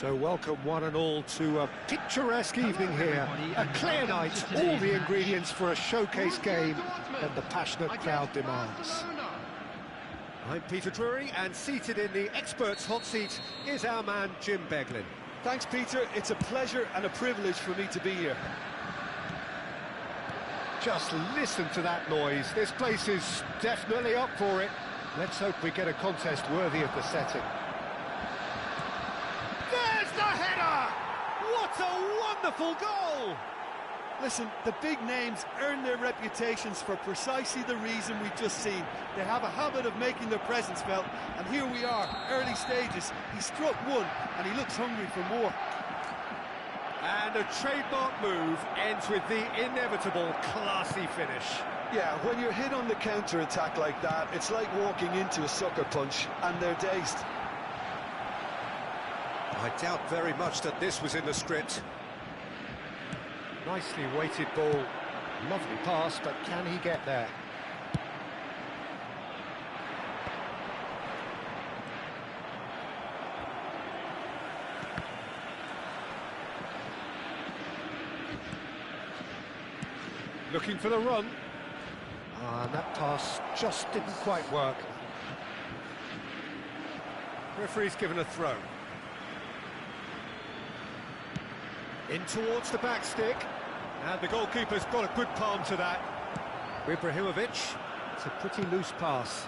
So welcome one and all to a picturesque evening here. A clear night, all the ingredients for a showcase game that the passionate crowd demands. I'm Peter Drury, and seated in the experts' hot seat is our man Jim Beglin. Thanks, Peter. It's a pleasure and a privilege for me to be here. Just listen to that noise. This place is definitely up for it. Let's hope we get a contest worthy of the setting. There's the header! What a wonderful goal! Listen, the big names earn their reputations for precisely the reason we've just seen. They have a habit of making their presence felt, and here we are, early stages. He struck one, and he looks hungry for more. And a trademark move ends with the inevitable classy finish. Yeah, when you're hit on the counter-attack like that, it's like walking into a sucker punch, and they're dazed. I doubt very much that this was in the script. Nicely weighted ball. Lovely pass, but can he get there? Looking for the run. And that pass just didn't quite work. Referee's given a throw. In towards the back stick. And the goalkeeper's got a good palm to that. Ibrahimovic. It's a pretty loose pass.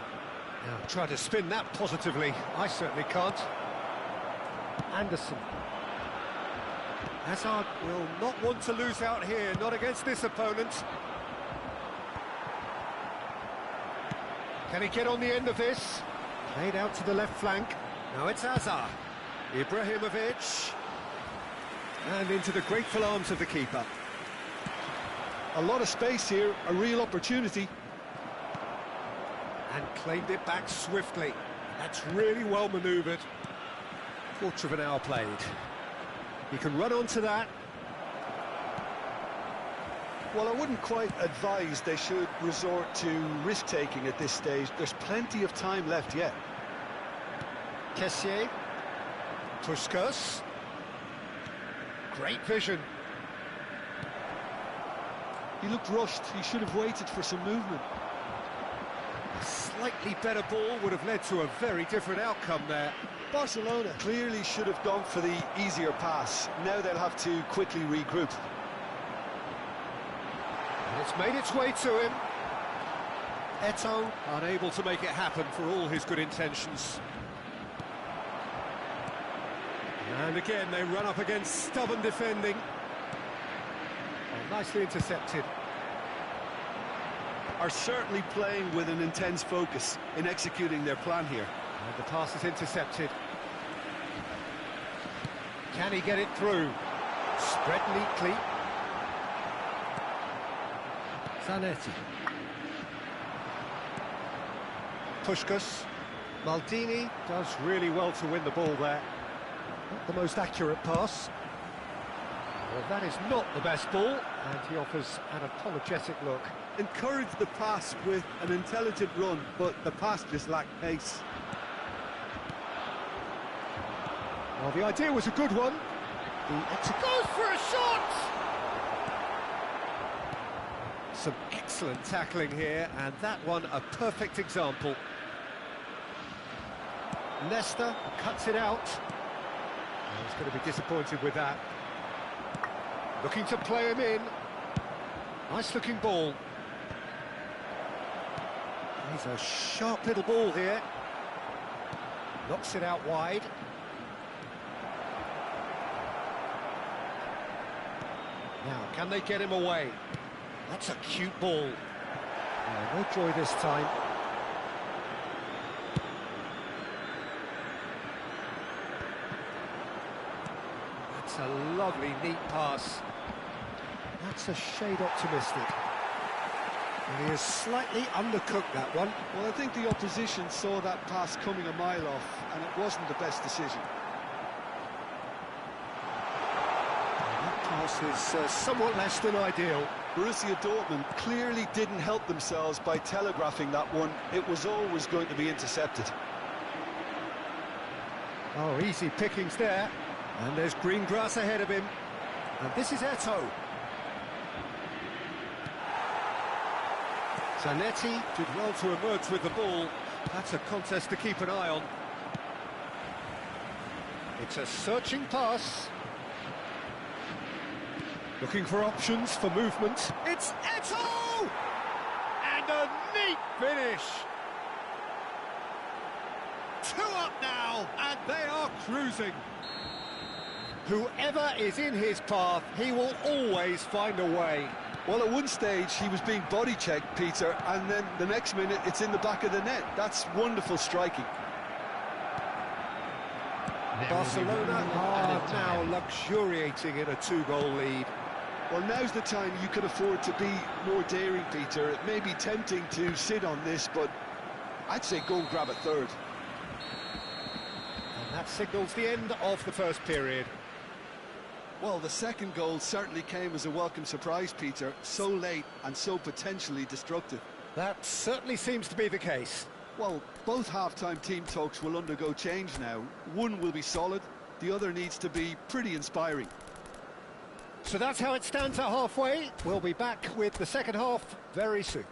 Now try to spin that positively. I certainly can't. Anderson. Hazard will not want to lose out here, not against this opponent. Can he get on the end of this? Played out to the left flank. Now it's Hazard. Ibrahimovic. And into the grateful arms of the keeper. A lot of space here, a real opportunity. And claimed it back swiftly. That's really well manoeuvred. Quarter of an hour played. He can run onto that. Well, I wouldn't quite advise they should resort to risk-taking at this stage. There's plenty of time left yet. Kessié. Puskas. Great vision. He looked rushed. He should have waited for some movement. A slightly better ball would have led to a very different outcome there. Barcelona clearly should have gone for the easier pass. Now they'll have to quickly regroup. And it's made its way to him. Eto'o unable to make it happen for all his good intentions. And again they run up against stubborn defending. Oh, nicely intercepted. Are certainly playing with an intense focus in executing their plan here. And the pass is intercepted. Can he get it through? Spread neatly. Zanetti. Puskas. Maldini does really well to win the ball there. Not the most accurate pass. Well, that is not the best ball, and he offers an apologetic look. Encourage the pass with an intelligent run, but the pass just lacked pace. Well, the idea was a good one. The goes for a shot! Some excellent tackling here, and that one a perfect example. Leicester cuts it out. Well, he's going to be disappointed with that. Looking to play him in. Nice looking ball. He's a sharp little ball here. Knocks it out wide. Now, can they get him away? That's a cute ball. No joy this time. That's a lovely, neat pass. That's a shade optimistic. And he has slightly undercooked that one. Well, I think the opposition saw that pass coming a mile off, and it wasn't the best decision. Pass is somewhat less than ideal. Borussia Dortmund clearly didn't help themselves by telegraphing that one. It was always going to be intercepted. Oh, easy pickings there. And there's green grass ahead of him. And this is Eto. Zanetti did well to emerge with the ball. That's a contest to keep an eye on. It's a searching pass. Looking for options for movement. It's Eto! And a neat finish. 2 up now, and they are cruising. Whoever is in his path, he will always find a way. Well, at one stage, he was being body-checked, Peter, and then the next minute, it's in the back of the net. That's wonderful striking. Barcelona are now luxuriating in a 2-goal lead. Well, now's the time you can afford to be more daring, Peter. It may be tempting to sit on this, but I'd say go and grab a third. And that signals the end of the first period. Well, the second goal certainly came as a welcome surprise, Peter. So late and so potentially destructive. That certainly seems to be the case. Well, both half-time team talks will undergo change now. One will be solid, the other needs to be pretty inspiring. So that's how it stands at halfway. We'll be back with the second half very soon.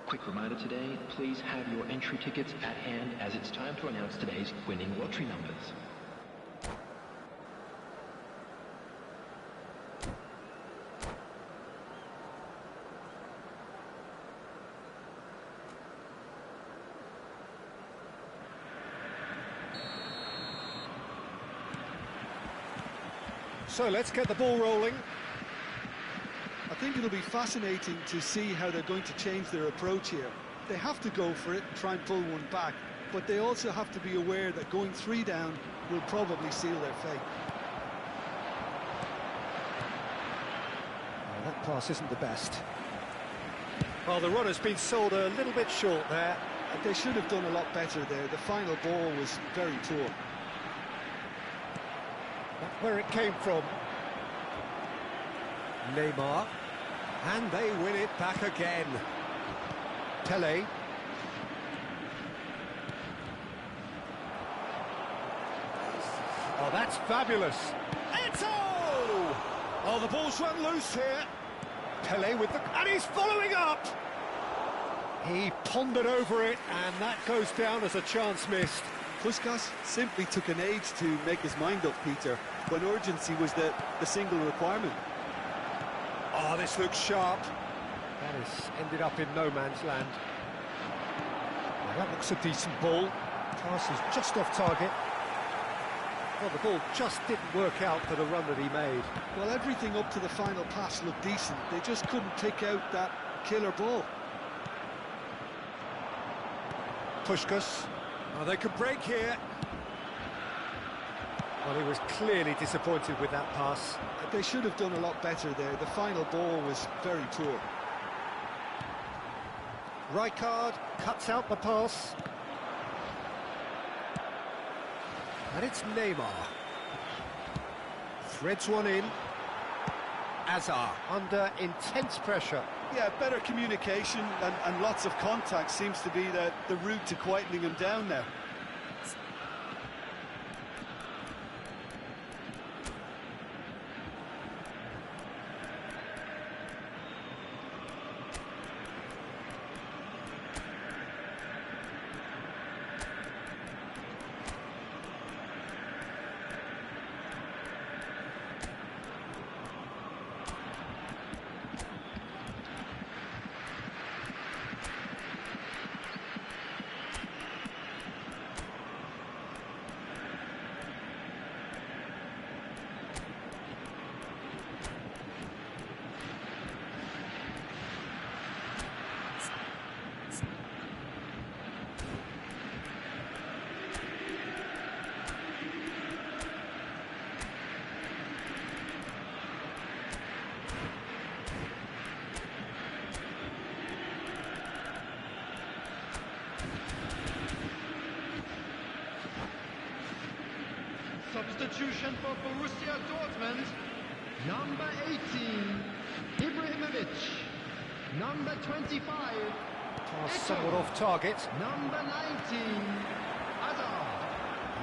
Quick reminder today, please have your entry tickets at hand as it's time to announce today's winning lottery numbers. So let's get the ball rolling. I think it'll be fascinating to see how they're going to change their approach here. They have to go for it, try and pull one back, but they also have to be aware that going 3 down will probably seal their fate. Oh, that pass isn't the best. Well, the runner's been sold a little bit short there. They should have done a lot better there. The final ball was very poor. That's where it came from. Neymar. And they win it back again. Pele. Oh, that's fabulous. Eto! Oh, the ball's run loose here. Pele with the... And he's following up! He pondered over it, and that goes down as a chance missed. Puskas simply took an age to make his mind up, Peter, when urgency was the single requirement. Oh, this looks sharp. That has ended up in no man's land. Well, that looks a decent ball. Pass is just off target. Well, the ball just didn't work out for the run that he made. Well, everything up to the final pass looked decent. They just couldn't pick out that killer ball. Puskas. Oh, they could break here. Well, he was clearly disappointed with that pass. They should have done a lot better there. The final ball was very poor. Rijkaard cuts out the pass. And it's Neymar. Threads one in. Azar under intense pressure. Yeah, better communication and lots of contact seems to be the route to quietening him down now. substitution for Borussia Dortmund. Number 18, Ibrahimovic. Number 25, Pass somewhat off target. Number 19, Hazard.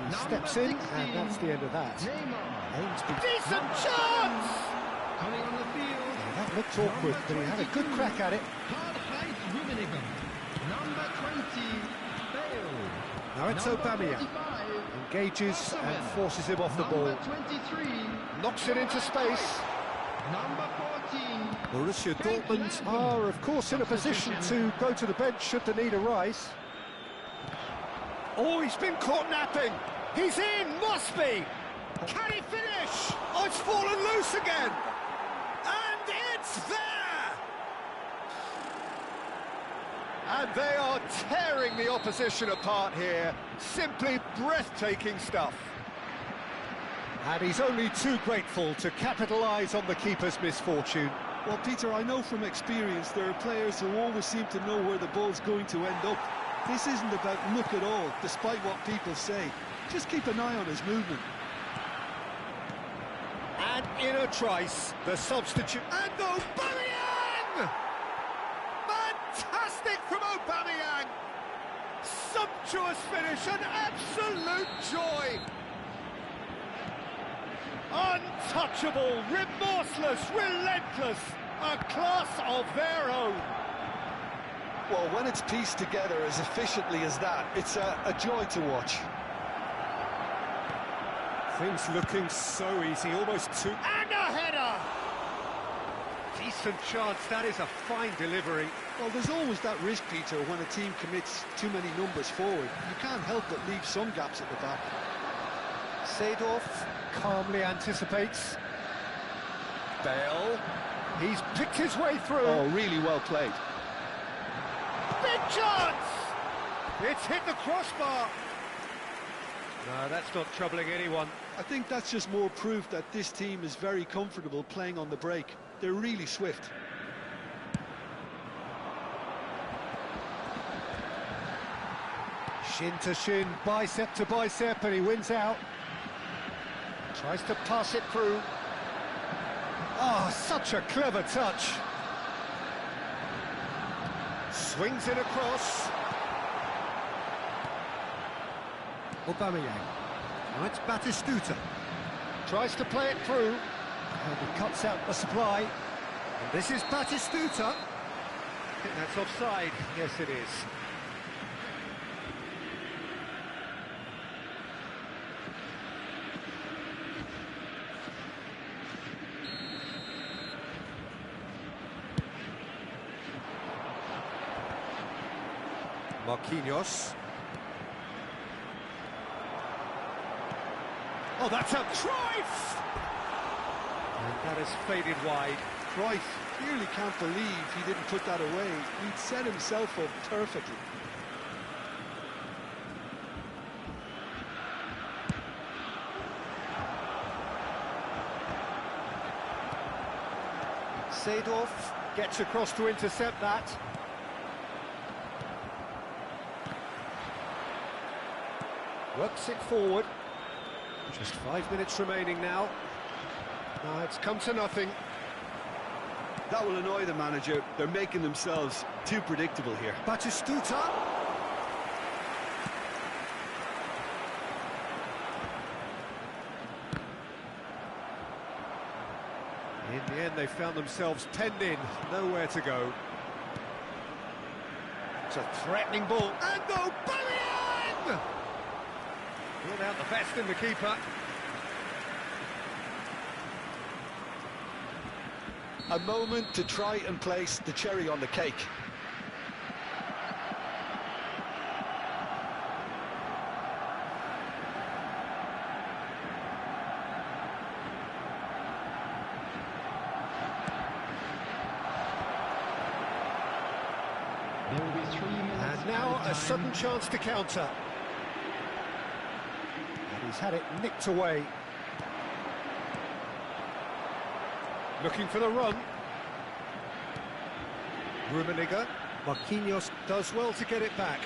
He steps in, and that's the end of that. Neymar. Decent chance! Coming on the field. That looked awkward, but he had a good crack at it. Karl-Heinz Rummenigge. Number 20, Bale. Now it's Number Aubameyang. 45, Engages and Osimhen. forces him off the ball. Number 23, Knocks it into space. Number 14, Borussia Dortmund are, of course, in a position to go to the bench should the need arise. Oh, he's been caught napping. He's in, must be. Can he finish? Oh, it's fallen loose again. And it's there. And they are tearing the opposition apart here. Simply breathtaking stuff. And he's only too grateful to capitalise on the keeper's misfortune. Well, Peter, I know from experience there are players who always seem to know where the ball's going to end up. This isn't about luck at all, despite what people say. Just keep an eye on his movement. And in a trice, the substitute... And Aubameyang! Fantastic from Aubameyang! Sumptuous finish, an absolute joy! Untouchable, remorseless, relentless, a class of their own. Well, when it's pieced together as efficiently as that, it's a joy to watch. Things looking so easy, almost too... And a header! Decent chance, that is a fine delivery. Well, there's always that risk, Peter, when a team commits too many numbers forward. You can't help but leave some gaps at the back. Seedorf calmly anticipates. Bale, he's picked his way through. Oh, really well played. Big chance! It's hit the crossbar. No, that's not troubling anyone. I think that's just more proof that this team is very comfortable playing on the break. They're really swift. Shin to shin, bicep to bicep, and he wins out. Tries to pass it through. Oh, such a clever touch. Swings it across. Aubameyang. Now it's Batistuta. Tries to play it through. And he cuts out the supply. And this is Batistuta. I think that's offside. Yes, it is. Marquinhos. Oh, that's a Cruyff! And that has faded wide. Cruyff clearly can't believe he didn't put that away. He'd set himself up perfectly. Seedorf gets across to intercept that. Works it forward. Just 5 minutes remaining now. Now it's come to nothing. That will annoy the manager. They're making themselves too predictable here. Batistuta. In the end, they found themselves penned in, nowhere to go. It's a threatening ball. And Aubameyang! Brought out the best in the keeper. A moment to try and place the cherry on the cake. There will be 3 minutes. And now a sudden chance to counter. And he's had it nicked away. Looking for the run. Rummenigge. Marquinhos does well to get it back.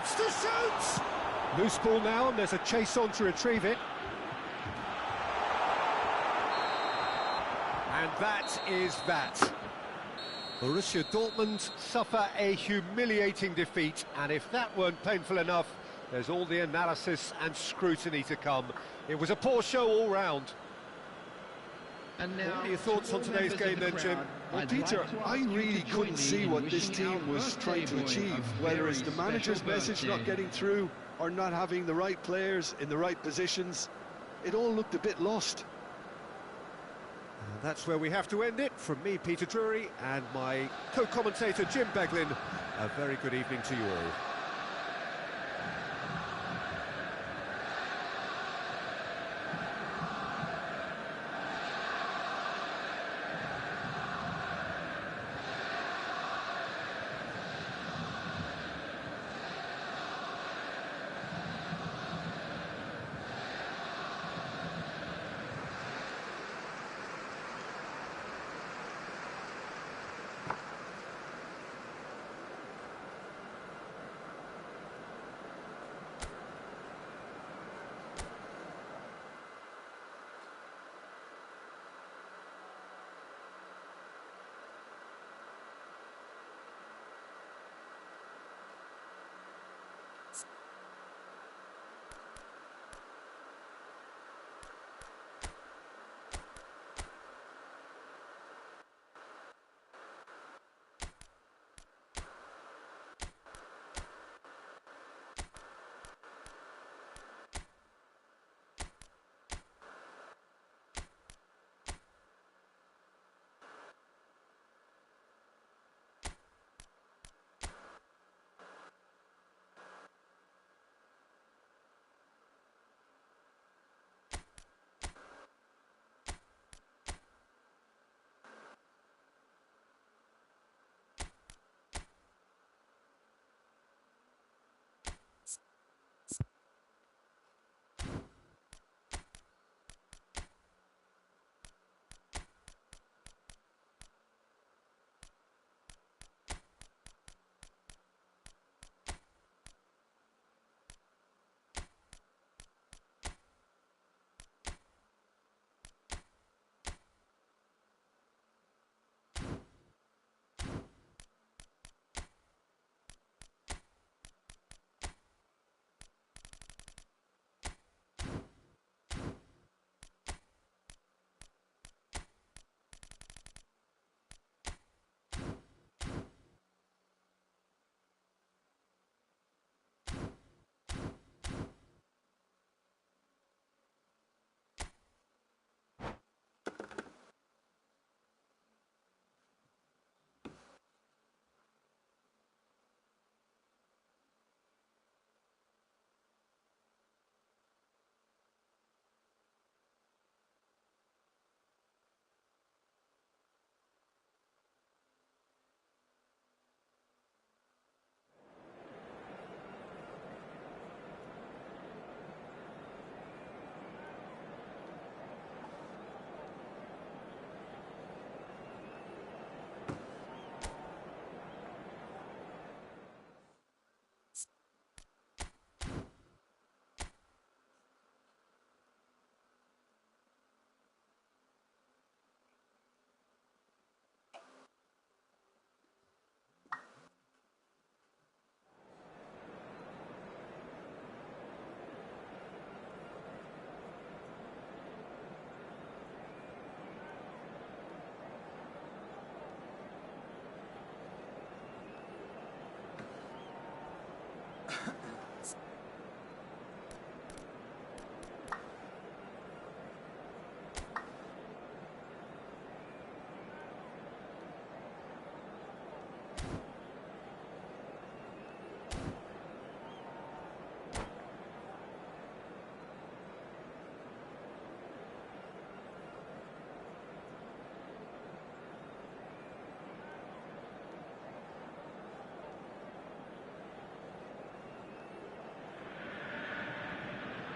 shoots to shoot! Loose ball now, and there's a chase on to retrieve it. And that is that. Borussia Dortmund suffer a humiliating defeat, and if that weren't painful enough, there's all the analysis and scrutiny to come. It was a poor show all round. And now, What are your thoughts on today's game then, Jim? Well, Peter, I really couldn't see what this team was trying to achieve, whether it's the manager's message not getting through or not having the right players in the right positions. It all looked a bit lost. That's where we have to end it. From me, Peter Drury, and my co-commentator, Jim Beglin, a very good evening to you all.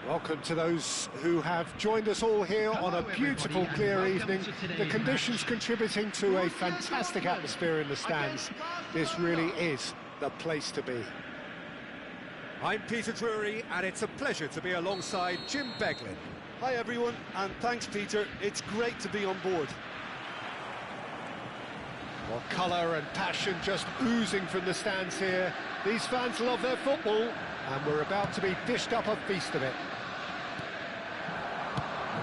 Welcome to those who have joined us all here on a beautiful, clear evening. The conditions contributing to a fantastic atmosphere in the stands. This really is the place to be. I'm Peter Drury, and it's a pleasure to be alongside Jim Beglin. Hi everyone, and thanks Peter, it's great to be on board. Well, colour and passion just oozing from the stands here. These fans love their football, and we're about to be dished up a feast of it.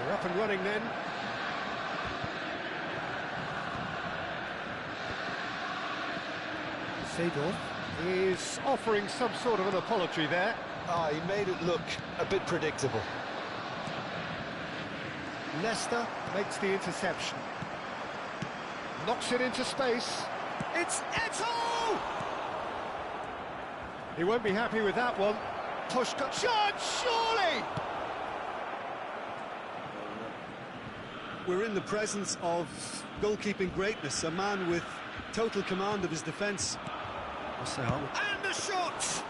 We're up and running then. Seedorf is offering some sort of an apology there. He made it look a bit predictable. Leicester makes the interception. Knocks it into space. It's Eto'o! He won't be happy with that one. Pushka, chance, surely! We're in the presence of goalkeeping greatness, a man with total command of his defence. And the shot!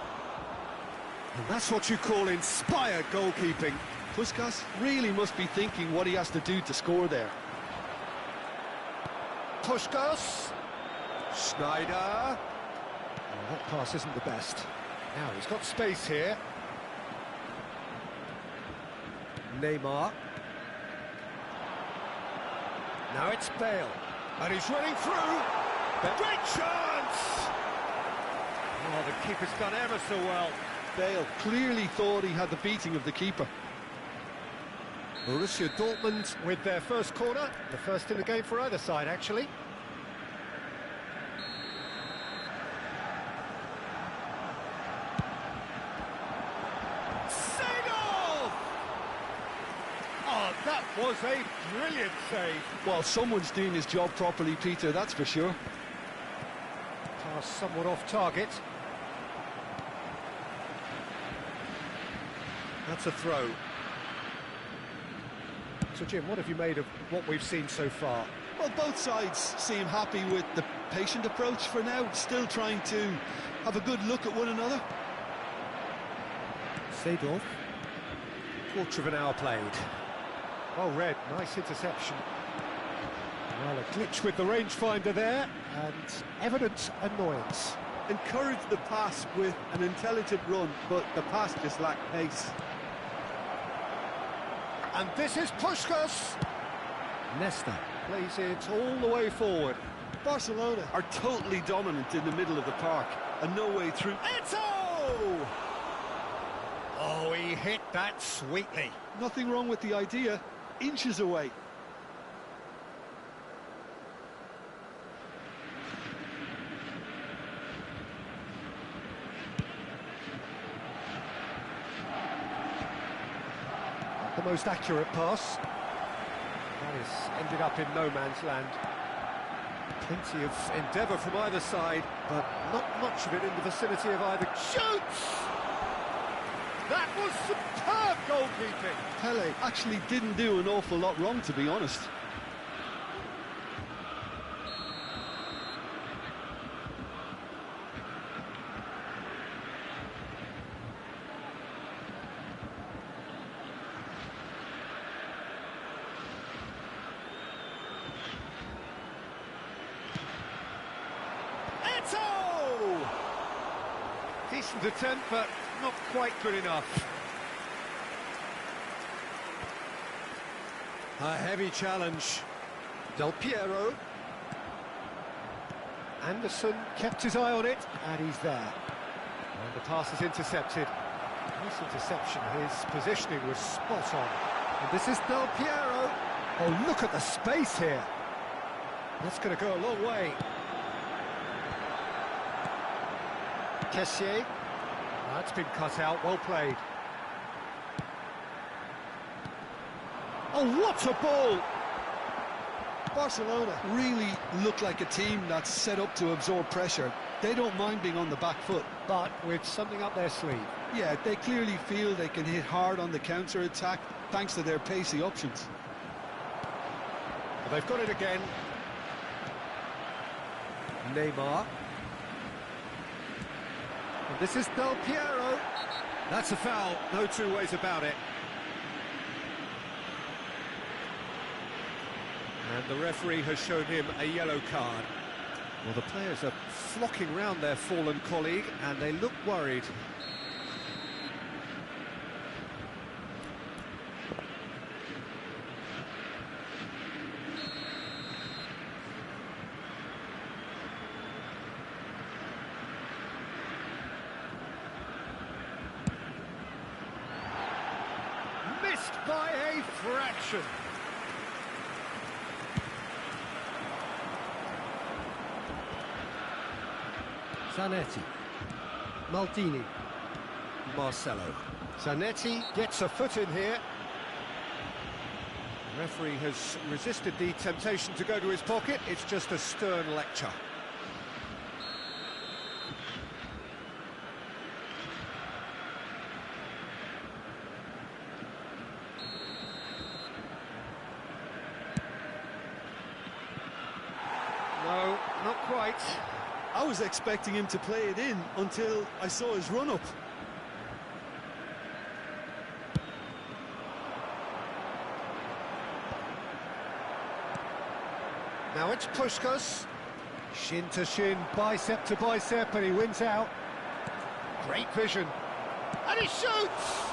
And that's what you call inspired goalkeeping. Puskas really must be thinking what he has to do to score there. Pushkas. Schneider. Oh, that pass isn't the best. Now he's got space here. Neymar. Now it's Bale. And he's running through. Great chance! Oh, the keeper's done ever so well. Bale clearly thought he had the beating of the keeper. Borussia Dortmund with their first corner, the first in the game for either side, actually. Seedorf! Oh, that was a brilliant save. Well, someone's doing his job properly, Peter, that's for sure. Pass somewhat off target. That's a throw. So, Jim, what have you made of what we've seen so far? Well, both sides seem happy with the patient approach for now, still trying to have a good look at one another. Seedorf. Quarter of an hour played. Well read, nice interception. Well, a glitch with the rangefinder there, and evident annoyance. Encouraged the pass with an intelligent run, but the pass just lacked pace. And this is Puskás. Leicester plays it all the way forward. Barcelona are totally dominant in the middle of the park, and no way through. Eto'o! Oh, he hit that sweetly. Nothing wrong with the idea, inches away. The most accurate pass. That has ended up in no man's land. Plenty of endeavour from either side, but not much of it in the vicinity of either. Shoots! That was superb goalkeeping. Pele actually didn't do an awful lot wrong, to be honest. Decent attempt, but not quite good enough. A heavy challenge. Del Piero. Anderson kept his eye on it, and he's there. And the pass is intercepted. Nice interception. His positioning was spot on. And this is Del Piero. Oh, look at the space here. That's going to go a long way. Kessié. That's been cut out, well played. Oh, what a ball! Barcelona really look like a team that's set up to absorb pressure. They don't mind being on the back foot. But with something up their sleeve. Yeah, they clearly feel they can hit hard on the counter-attack thanks to their pacey options. Well, they've got it again. Neymar. And this is Del Piero. That's a foul, no two ways about it. And the referee has shown him a yellow card. Well, the players are flocking round their fallen colleague, and they look worried. for action. Zanetti. Maldini. Marcelo. Zanetti gets a foot in here. The referee has resisted the temptation to go to his pocket. It's just a stern lecture. No, not quite. I was expecting him to play it in until I saw his run-up. Now it's Puskás. Shin to shin, bicep to bicep, and he wins out. Great vision. And he shoots!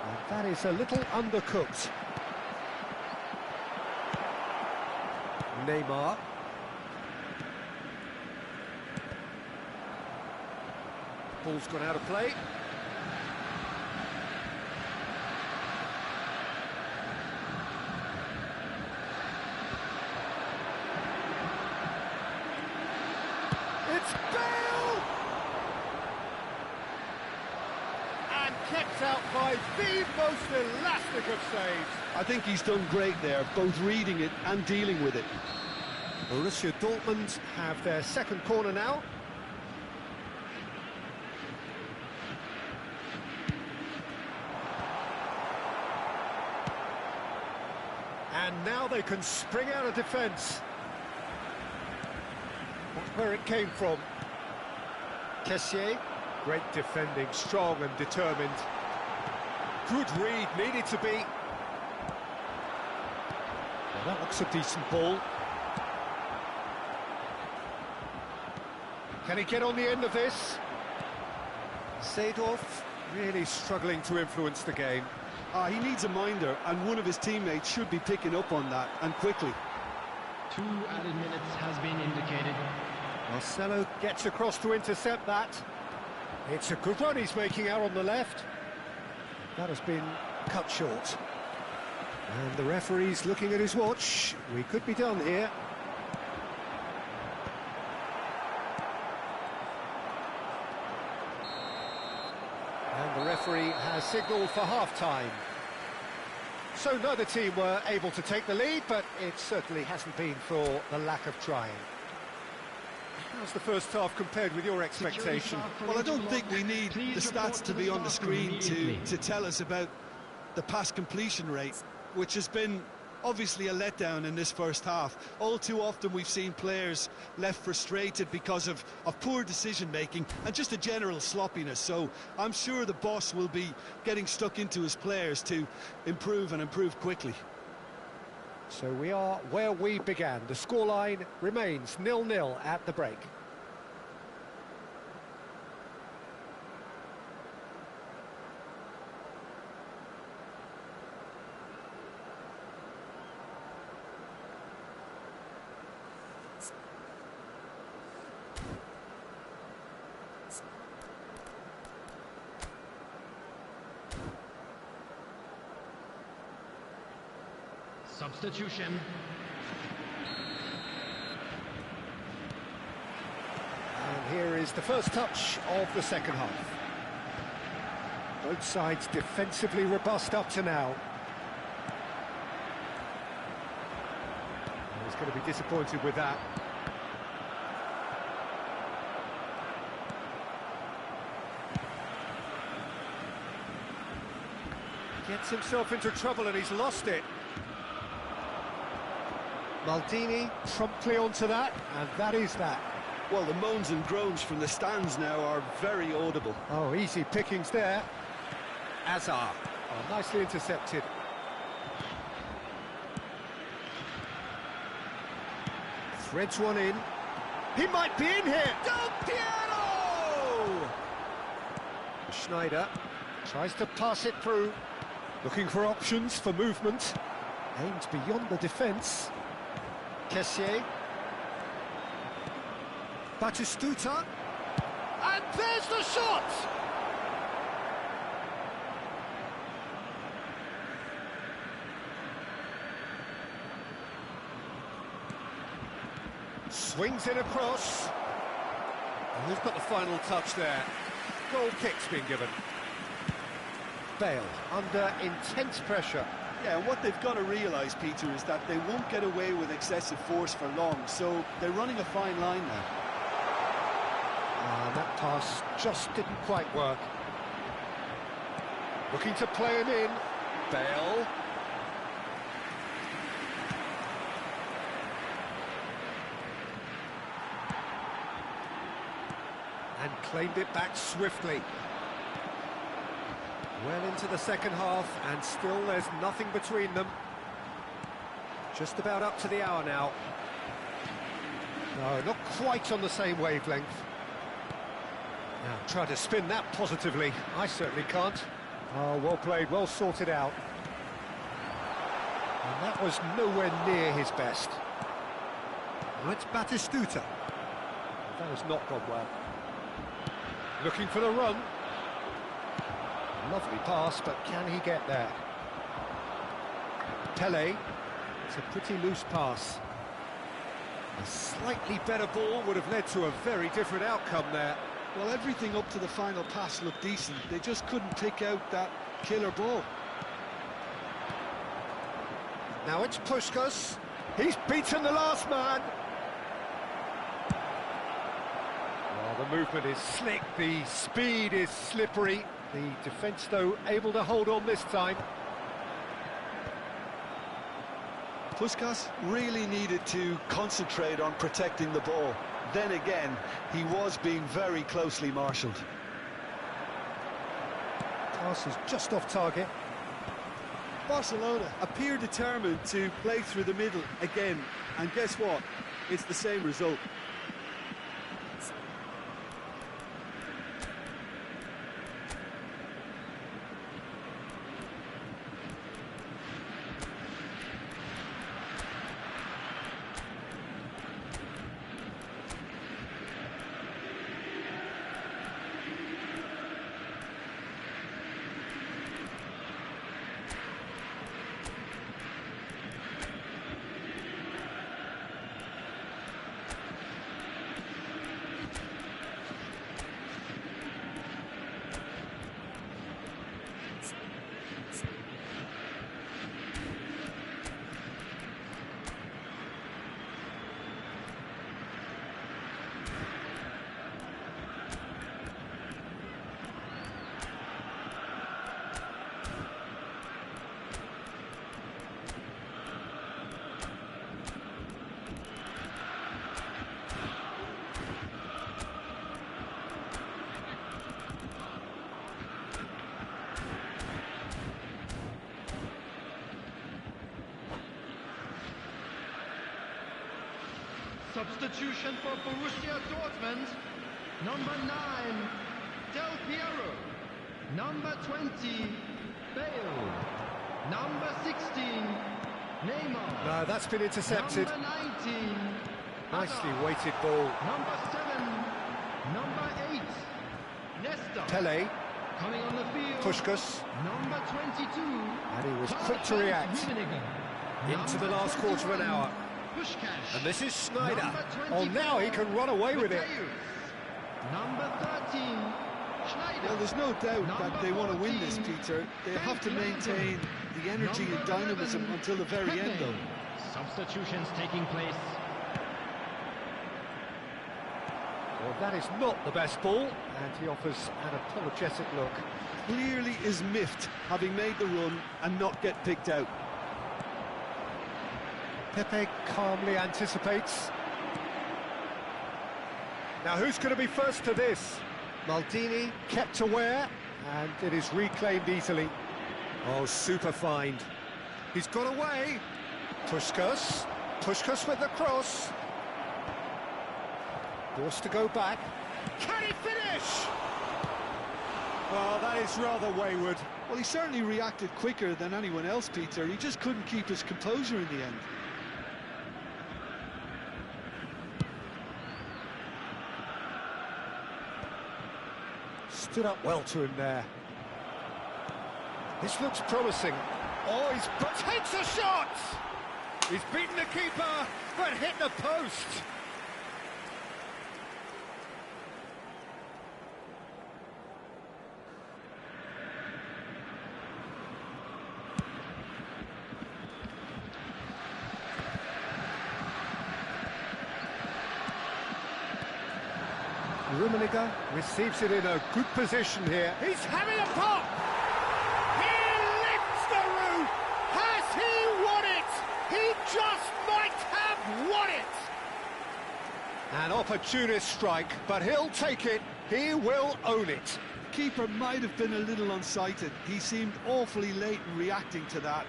And that is a little undercooked. Neymar. Ball's gone out of play. It's Bale! And kept out by the most elastic of saves. I think he's done great there, both reading it and dealing with it. Borussia Dortmund have their second corner now. And now they can spring out of defence. That's where it came from. Kessié, great defending, strong and determined. Good read, needed to be. Well, that looks a decent ball. Can he get on the end of this? Seedorf really struggling to influence the game. He needs a minder, and one of his teammates should be picking up on that, and quickly. 2 added minutes has been indicated. Marcelo gets across to intercept that. It's a good run he's making out on the left. That has been cut short. And the referee's looking at his watch. We could be done here. And the referee has signalled for half-time. So neither team were able to take the lead, but it certainly hasn't been for the lack of trying. How's the first half compared with your expectation? Well, I don't think we need the stats to be on the screen to tell us about the pass completion rate, which has been obviously a letdown in this first half. All too often we've seen players left frustrated because of poor decision-making and just a general sloppiness. So I'm sure the boss will be getting stuck into his players to improve and improve quickly. So we are where we began. The scoreline remains 0-0 at the break. Substitution. And here is the first touch of the second half. Both sides defensively robust up to now. He's going to be disappointed with that. Gets himself into trouble and he's lost it. Maldini promptly onto that, and that is that. Well, the moans and groans from the stands now are very audible. Oh, easy pickings there. Azar. Oh, nicely intercepted. Threads one in. He might be in here. Del Piero! Schneider tries to pass it through. Looking for options for movement. Aims beyond the defence. Kessié. Batistuta. And there's the shot! Swings it across. And who's got the final touch there? Goal kick's been given. Bale under intense pressure. Yeah, and what they've got to realise, Peter, is that they won't get away with excessive force for long, so they're running a fine line now. And that pass just didn't quite work. Looking to play him in. Bale. And claimed it back swiftly. Well into the second half, and still there's nothing between them. Just about up to the hour now. No, not quite on the same wavelength. Now, try to spin that positively. I certainly can't. Oh, well played, well sorted out. And that was nowhere near his best. Now it's Batistuta. That has not gone well. Looking for the run. Lovely pass, but can he get there? Pele. It's a pretty loose pass. A slightly better ball would have led to a very different outcome there. Well, everything up to the final pass looked decent. They just couldn't pick out that killer ball. Now it's Puskás. He's beaten the last man. Well, the movement is slick, the speed is slippery. The defence, though, able to hold on this time. Puskás really needed to concentrate on protecting the ball. Then again, he was being very closely marshalled. Pass is just off target. Barcelona appear determined to play through the middle again. And guess what? It's the same result. Substitution for Borussia Dortmund. Number 9, Del Piero. Number 20, Bale. Number 16, Neymar. No, that's been intercepted. Number 19, Nicely weighted ball. Number 7, number 8, Nesta. Pele. Coming on the field. Puskás. Number 22. And he was quick to react. Into the last quarter of an hour. Puskás. And this is Sneijder. Oh, now he can run away with it. Number 13, Sneijder. Well, there's no doubt that they want to win this, Peter. They have to maintain the energy and dynamism until the very end, though. Substitutions taking place. Well, that is not the best ball, and he offers an apologetic look. Clearly is miffed, having made the run and not get picked out. Pepe calmly anticipates. Now who's going to be first to this? Maldini kept aware, and it is reclaimed easily. Oh, super find. He's got away. Puskás. Puskás with the cross. Forced to go back. Can he finish? Well, that is rather wayward. Well, he certainly reacted quicker than anyone else, Peter. He just couldn't keep his composure in the end. Stood up well to him there. This looks promising. Oh, takes a shot! He's beaten the keeper, but hit the post. Rummenigge receives it in a good position here. He's having a pop! He lifts the roof! Has he won it? He just might have won it! An opportunist strike, but he'll take it. He will own it. Keeper might have been a little unsighted. He seemed awfully late in reacting to that.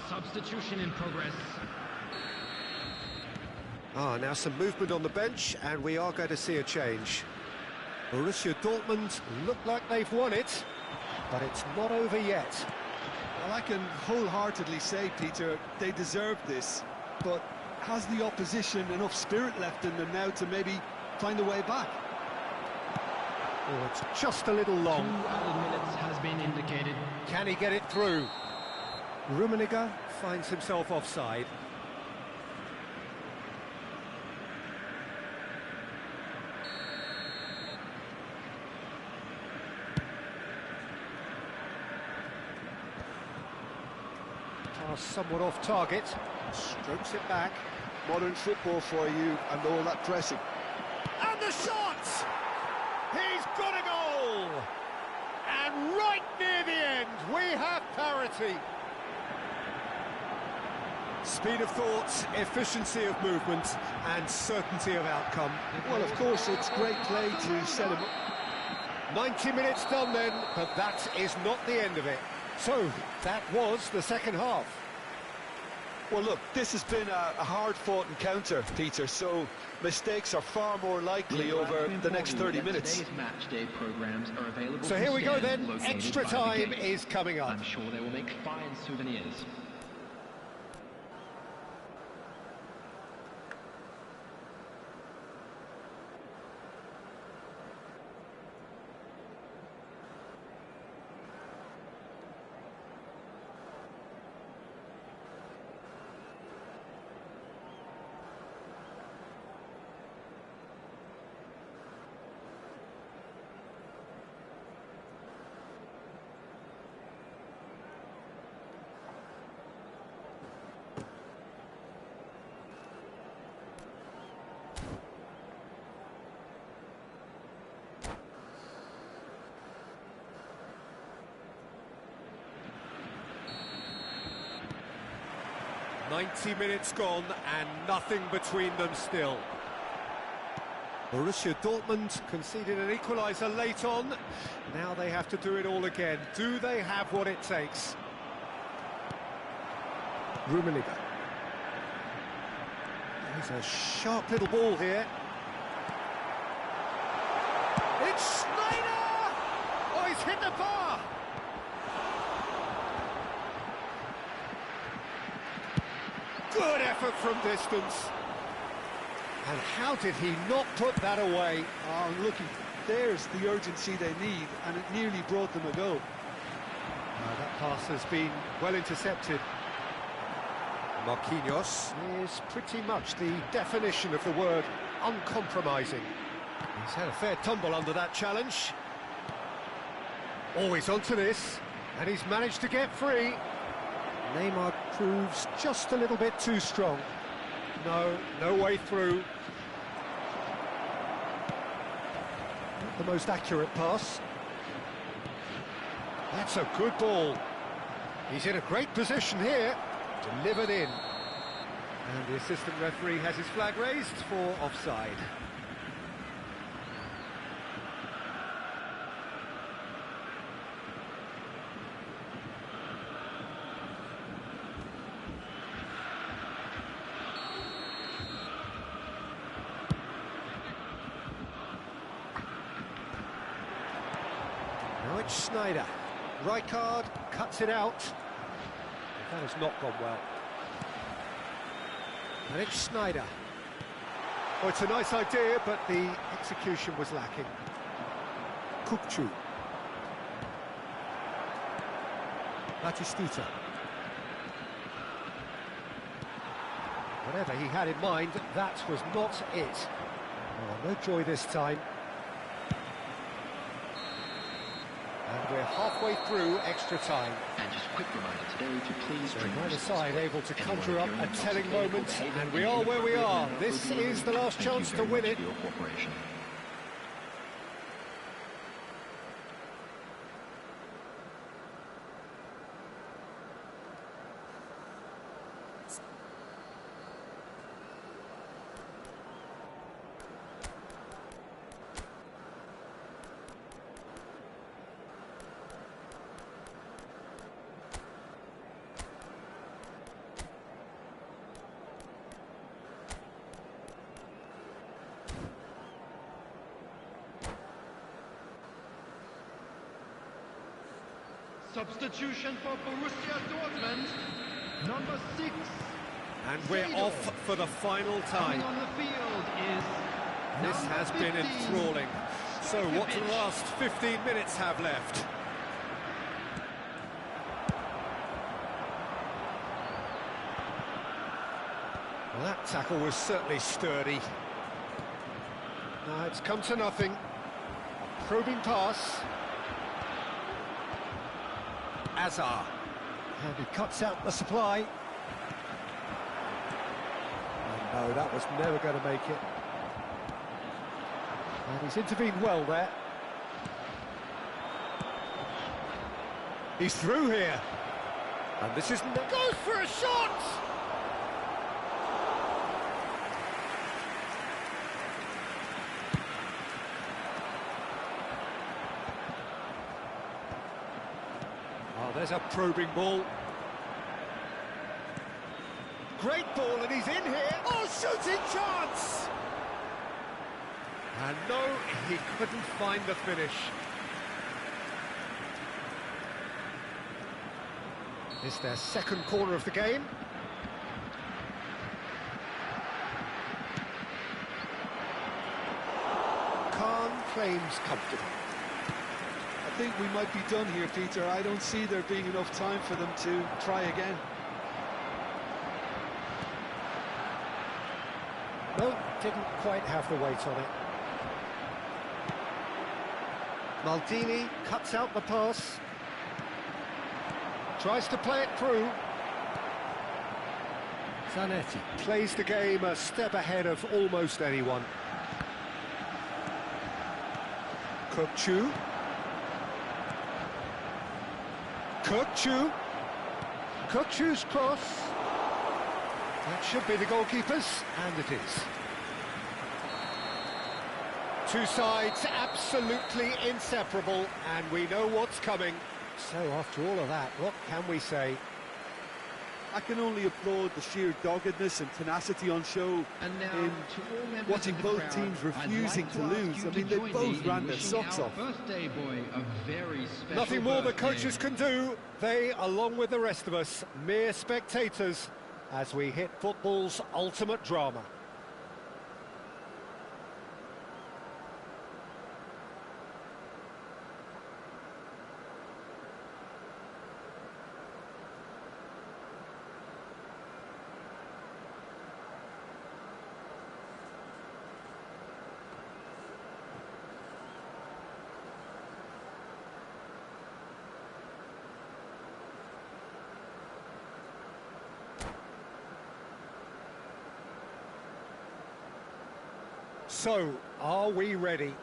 Substitution in progress. Now some movement on the bench, and we are going to see a change. Borussia Dortmund look like they've won it, but it's not over yet. Well, I can wholeheartedly say, Peter, they deserve this, but has the opposition enough spirit left in them now to maybe find a way back? Oh, it's just a little long. 2 added minutes has been indicated. Can he get it through? Rummenigge finds himself offside. Pass somewhat off target. Strokes it back. Modern football for you and all that pressing. And the shot! He's got a goal! And right near the end, we have parity. Speed of thought, efficiency of movement, and certainty of outcome. Well, of course, it's great play to set him up. 90 minutes done then, but that is not the end of it. So, that was the second half. Well, look, this has been a hard-fought encounter, Peter, so mistakes are far more likely over the next 30 minutes. Today's match day programs are available. So here we go then, extra time is coming up. I'm sure they will make fine souvenirs. "90 minutes gone and nothing between them still." Borussia Dortmund conceded an equaliser late on. Now they have to do it all again. Do they have what it takes? Rummenigge. There's a sharp little ball here. It's Schneider! Oh, he's hit the bar! Good effort from distance. And how did he not put that away? Oh, looky, there's the urgency they need, and it nearly brought them a goal. That pass has been well intercepted. Marquinhos is pretty much the definition of the word uncompromising. He's had a fair tumble under that challenge. Always onto this, and he's managed to get free. Neymar proves just a little bit too strong. No way through. Not the most accurate pass. That's a good ball. He's in a great position here. Delivered in. And the assistant referee has his flag raised for offside. Now it's Schneider. Rijkaard cuts it out. That has not gone well. And it's Schneider. Oh, it's a nice idea, but the execution was lacking. Kukçu. Batistuta. Whatever he had in mind, that was not it. Oh, no joy this time. And we're halfway through extra time. And just a quick reminder today to please drink Neither side responsibly. able to Anyone conjure up hearing a of telling intoxicated moment, behaviour and we in are where we inappropriate are. manner This will be is the removed. last Thank you chance to very win much it. for your cooperation. Substitution for Borussia Dortmund, number 6. And we're off for the final Coming time. on the field is This number has been 15. enthralling. So what do the last 15 minutes have left? Well, that tackle was certainly sturdy. Now it's come to nothing. A probing pass. Azar. And he cuts out the supply. Oh, no, that was never going to make it. And he's intervened well there. He's through here. And this is... goes for a shot! Oh, there's a probing ball. Great ball, and he's in here. Oh, shooting chance! And no, he couldn't find the finish. It's their second corner of the game. Khan claims comfortable. I think we might be done here, Peter. I don't see there being enough time for them to try again. No, didn't quite have the weight on it. Maldini cuts out the pass. Tries to play it through. Zanetti plays the game a step ahead of almost anyone. Kökçü. Kökçü. Kökçü's cross. That should be the goalkeeper's, and it is. Two sides absolutely inseparable, and we know what's coming. So after all of that, what can we say? I can only applaud the sheer doggedness and tenacity on show And now, in to all members watching of the both crowd, teams I'd refusing like to ask lose. you I to mean, they join me both in ran their wishing socks our off. birthday boy a very special Nothing more the birthday. coaches can do. They, along with the rest of us, mere spectators, as we hit football's ultimate drama. So, are we ready?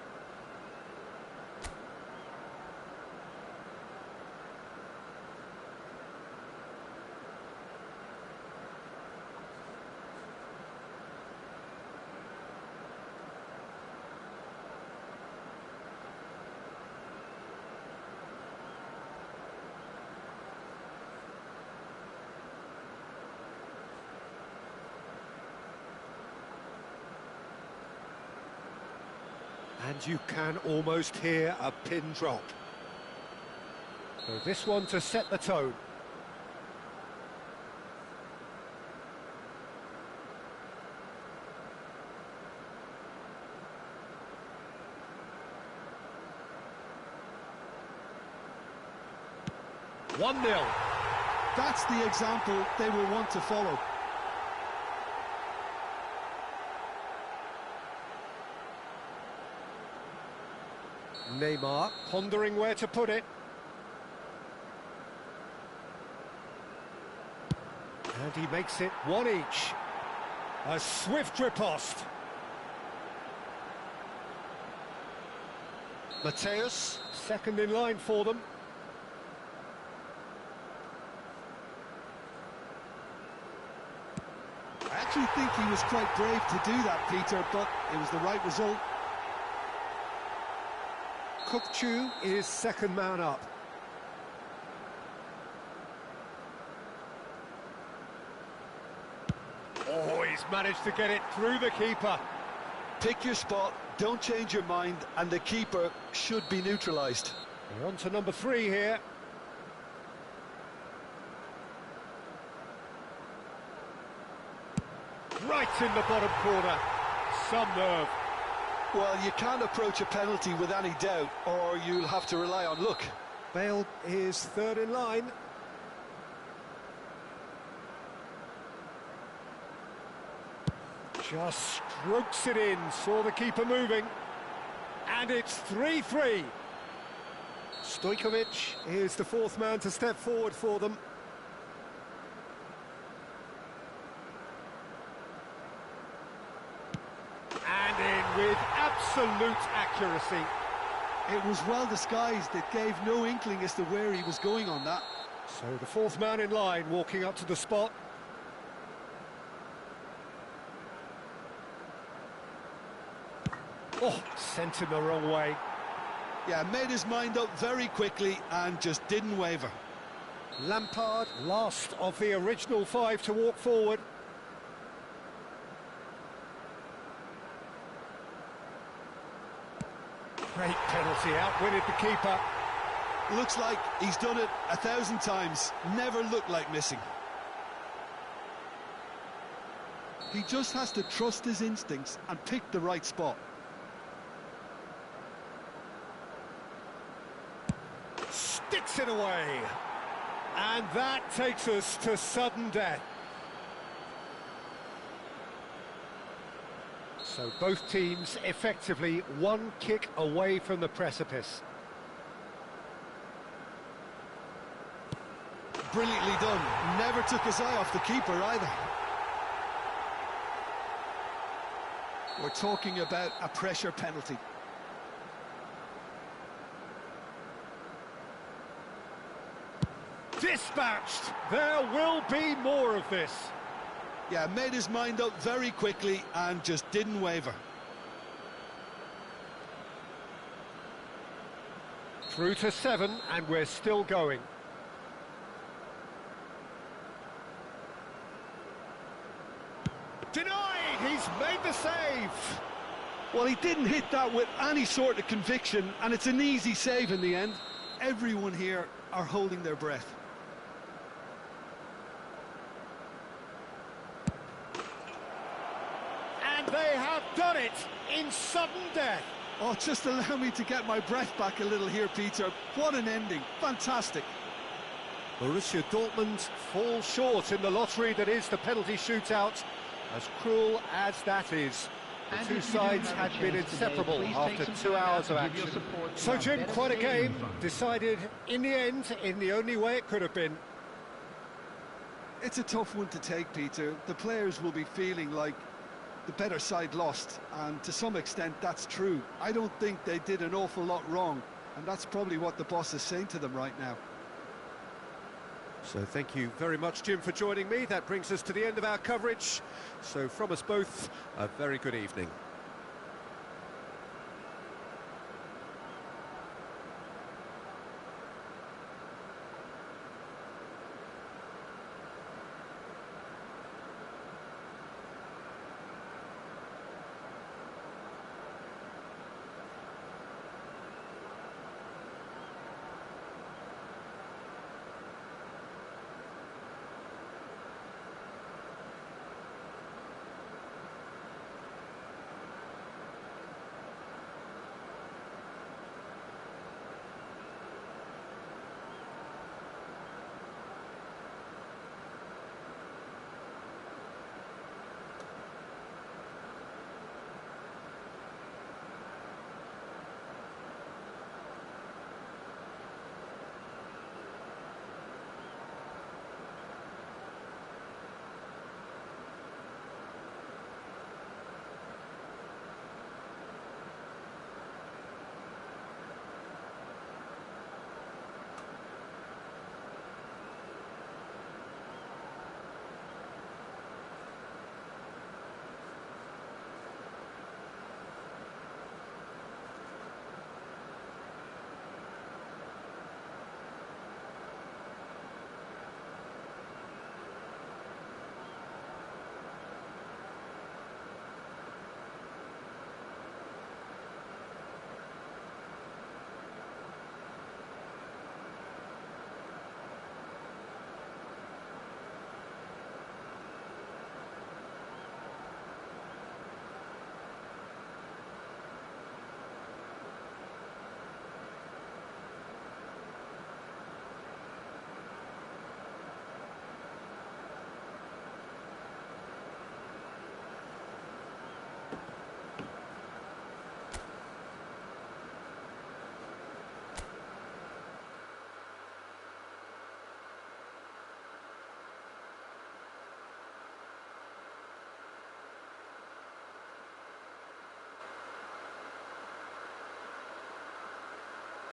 And you can almost hear a pin drop. So this one to set the tone. One 0. That's the example they will want to follow. Neymar pondering where to put it. And he makes it one each. A swift riposte. Mateus, second in line for them. I actually think he was quite brave to do that, Peter, but it was the right result. Kukçu is second man up. Oh, he's managed to get it through the keeper. Pick your spot, don't change your mind, and the keeper should be neutralised. We're on to number 3 here. Right in the bottom corner. Some nerve. Well, you can't approach a penalty with any doubt, or you'll have to rely on luck. Bale is third in line. Just strokes it in, saw the keeper moving. And it's 3-3. Stojkovic is the fourth man to step forward for them. And in with absolute accuracy. It was well disguised, it gave no inkling as to where he was going on that. So the fourth man in line walking up to the spot. Oh, sent him the wrong way. Yeah, made his mind up very quickly and just didn't waver. Lampard, last of the original 5 to walk forward. Great penalty, outwitted the keeper. Looks like he's done it 1,000 times, never looked like missing. He just has to trust his instincts and pick the right spot. Sticks it away. And that takes us to sudden death. So both teams effectively one kick away from the precipice. Brilliantly done. Never took his eye off the keeper either. We're talking about a pressure penalty. Dispatched! There will be more of this. Yeah, made his mind up very quickly and just didn't waver. Through to 7, and we're still going. Denied! He's made the save! Well, he didn't hit that with any sort of conviction, and it's an easy save in the end. Everyone here are holding their breath. And they have done it in sudden death. Oh, just allow me to get my breath back a little here, Peter. What an ending. Fantastic. Borussia Dortmund fall short in the lottery that is the penalty shootout. As cruel as that is, the two sides had been inseparable after 2 hours of action. So, Jim, quite a game, decided in the end in the only way it could have been. It's a tough one to take, Peter. The players will be feeling like the better side lost, and to some extent that's true. I don't think they did an awful lot wrong, and that's probably what the boss is saying to them right now. So thank you very much, Jim, for joining me. That brings us to the end of our coverage. So from us both, a very good evening.